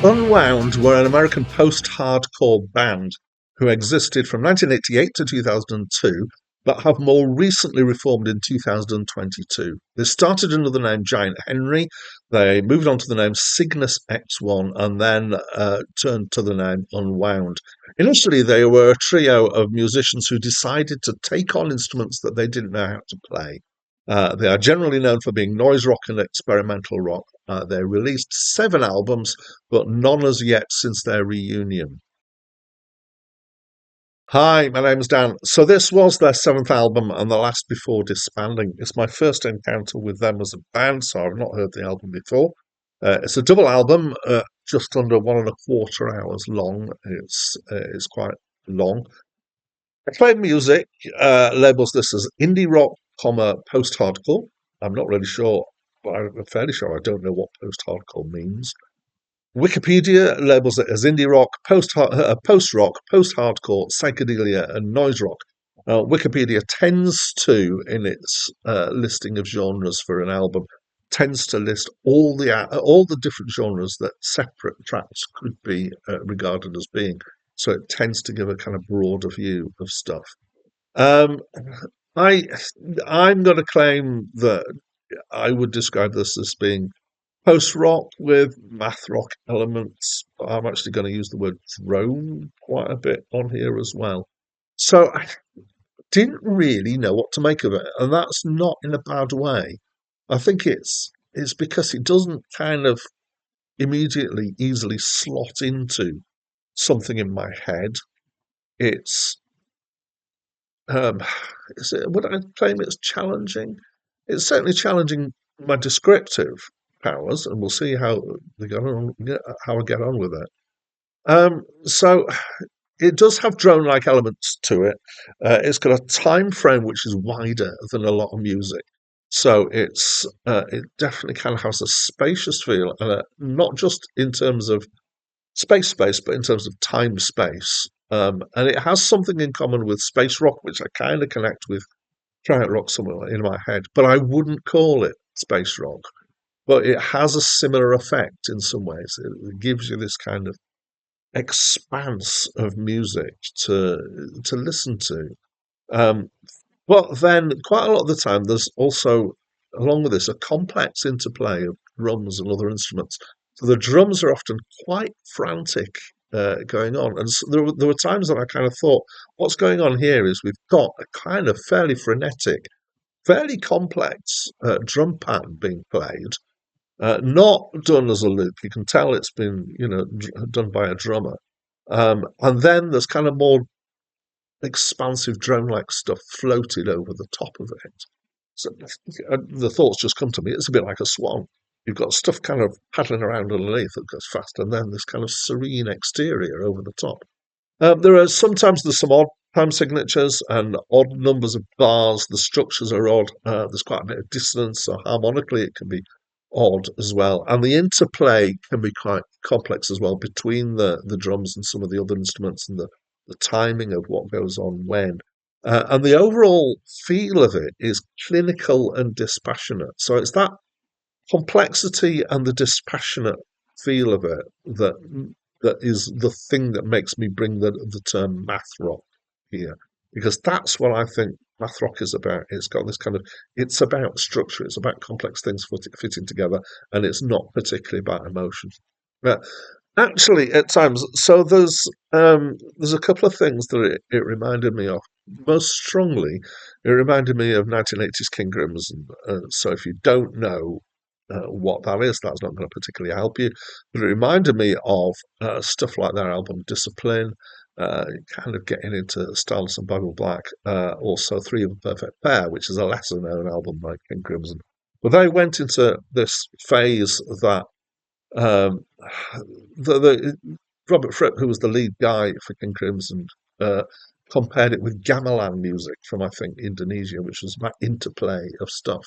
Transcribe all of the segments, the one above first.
Unwound were an American post-hardcore band who existed from 1988 to 2002, but have more recently reformed in 2022. They started under the name Giant Henry, they moved on to the name Cygnus X1, and then turned to the name Unwound. Initially, they were a trio of musicians who decided to take on instruments that they didn't know how to play. They are generally known for being noise rock and experimental rock. They released 7 albums, but none as yet since their reunion. Hi, my name's Dan. So this was their 7th album and the last before disbanding. It's my first encounter with them as a band, so I've not heard the album before. It's a double album, just under 1.25 hours long. It's quite long. Acclaimed Music labels this as indie rock, post-hardcore. I'm not really sure, but I'm fairly sure I don't know what post-hardcore means. Wikipedia labels it as indie rock, post-rock, post-hardcore, psychedelia, and noise rock. Wikipedia tends to, in its listing of genres for an album, tends to list all the different genres that separate tracks could be regarded as being. So it tends to give a kind of broader view of stuff. Um, I I'm going to claim that I would describe this as being post rock with math rock elements. I'm actually going to use the word drone quite a bit on here as well. So I didn't really know what to make of it, and that's not in a bad way. I think it's because it doesn't kind of immediately easily slot into something in my head. It's um, would I claim it's challenging? It's certainly challenging my descriptive powers, and we'll see how how I get on with it. So it does have drone-like elements to it. It's got a time frame which is wider than a lot of music, so it definitely kind of has a spacious feel, not just in terms of space, but in terms of time space. And it has something in common with space rock, which I kind of connect with giant rock somewhere in my head, but I wouldn't call it space rock. But it has a similar effect in some ways. It gives you this kind of expanse of music to listen to. Um, but then, quite a lot of the time, there's also, along with this, a complex interplay of drums and other instruments. So the drums are often quite frantic going on. And so there were times that I kind of thought, what's going on here is we've got a kind of fairly frenetic, fairly complex drum pattern being played, not done as a loop. You can tell it's been, done by a drummer. And then there's kind of more expansive drone-like stuff floated over the top of it. So the thoughts just come to me. It's a bit like a swan. You've got stuff kind of paddling around underneath that goes fast, and then this kind of serene exterior over the top. There's some odd time signatures and odd numbers of bars. The structures are odd. There's quite a bit of dissonance, so harmonically it can be odd as well. And the interplay can be quite complex as well between the drums and some of the other instruments, and the timing of what goes on when. And the overall feel of it is clinical and dispassionate. So it's that complexity and the dispassionate feel of it that is the thing that makes me bring the term math rock here, because that's what I think math rock is about. It's got this kind of, it's about structure, it's about complex things fitting together, and it's not particularly about emotion. But actually, at times, so there's a couple of things that it reminded me of. Most strongly, it reminded me of 1980s King Crimson. So if you don't know what that is, that's not going to particularly help you. But it reminded me of stuff like their album Discipline, kind of getting into Stardust and Bible Black, also Three of a Perfect Pair, which is a lesser known album by King Crimson. But they went into this phase that um, the Robert Fripp, who was the lead guy for King Crimson, compared it with gamelan music from, I think, Indonesia, which was about interplay of stuff,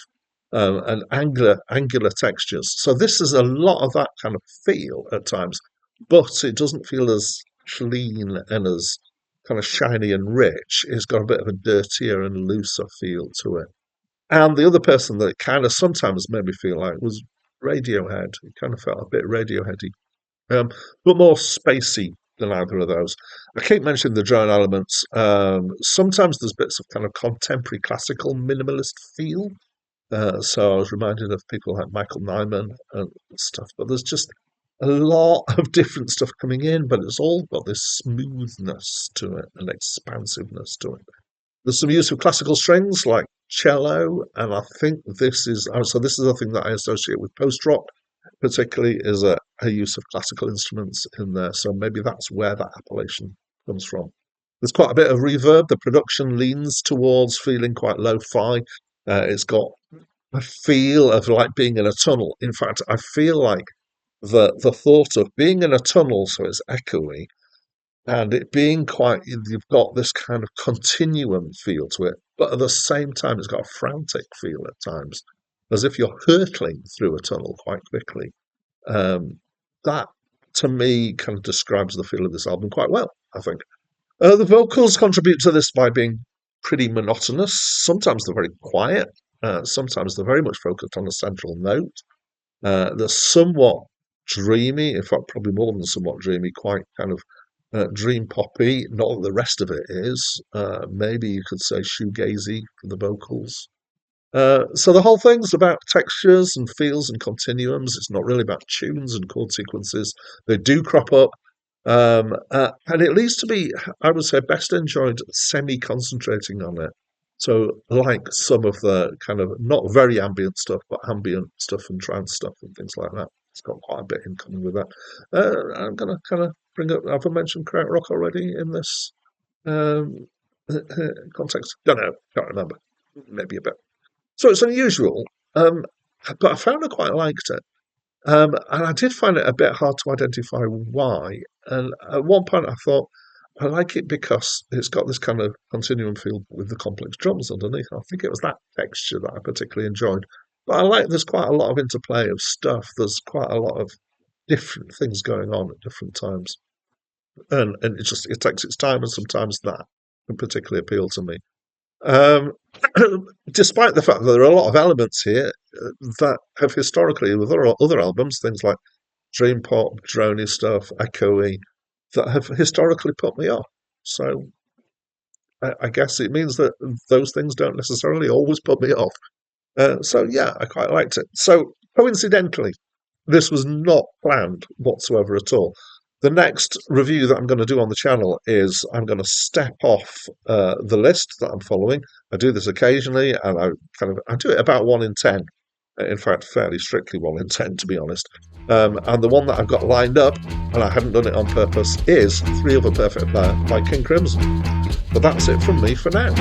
and angular textures. So this is a lot of that kind of feel at times, but it doesn't feel as clean and as kind of shiny and rich. It's got a bit of a dirtier and looser feel to it. And the other person that kind of sometimes made me feel like was Radiohead. It kind of felt a bit Radioheady. but more spacey than either of those. I keep mentioning the drone elements. Sometimes there's bits of kind of contemporary classical minimalist feel. So I was reminded of people like Michael Nyman and stuff, but there's just a lot of different stuff coming in, but it's all got this smoothness to it and expansiveness to it. There's some use of classical strings like cello, and I think this is this is a thing that I associate with post rock, particularly is a use of classical instruments in there. So maybe that's where that appellation comes from. There's quite a bit of reverb. The production leans towards feeling quite lo-fi. It's got a feel of like being in a tunnel. In fact, I feel like the thought of being in a tunnel, so it's echoey, and it being quite, you've got this kind of continuum feel to it, but at the same time, it's got a frantic feel at times, as if you're hurtling through a tunnel quite quickly. That, to me, kind of describes the feel of this album quite well, I think. The vocals contribute to this by being pretty monotonous. Sometimes they're very quiet. Sometimes they're very much focused on a central note. They're somewhat dreamy, in fact, probably more than somewhat dreamy, quite kind of dream poppy. Not that the rest of it is. Maybe you could say shoegazy for the vocals. So the whole thing's about textures and feels and continuums. It's not really about tunes and chord sequences. They do crop up. And it leads to be, I would say, best enjoyed semi-concentrating on it. So, like some of the kind of not very ambient stuff, but ambient stuff and trance stuff and things like that. It's got quite a bit in common with that. I'm going to kind of bring up, have I mentioned krautrock already in this um, context? Don't know, can't remember. Maybe a bit. So it's unusual, but I found I quite liked it. And I did find it a bit hard to identify why. And at one point, I thought, I like it because it's got this kind of continuum feel with the complex drums underneath. I think it was that texture that I particularly enjoyed. But I like there's quite a lot of interplay of stuff. There's quite a lot of different things going on at different times. And it takes its time, and sometimes that can particularly appeal to me. Um, Despite the fact that there are a lot of elements here that have historically, with other albums, things like dream pop, droney stuff, echoey, that have historically put me off. So I guess it means that those things don't necessarily always put me off. So yeah, I quite liked it. So coincidentally, this was not planned whatsoever at all. The next review that I'm going to do on the channel is I'm going to step off the list that I'm following. I do this occasionally, and I do it about 1 in 10. In fact, fairly strictly 1 in 10, to be honest. And the one that I've got lined up, and I haven't done it on purpose, is Three of a Perfect Pair by King Crimson. But that's it from me for now.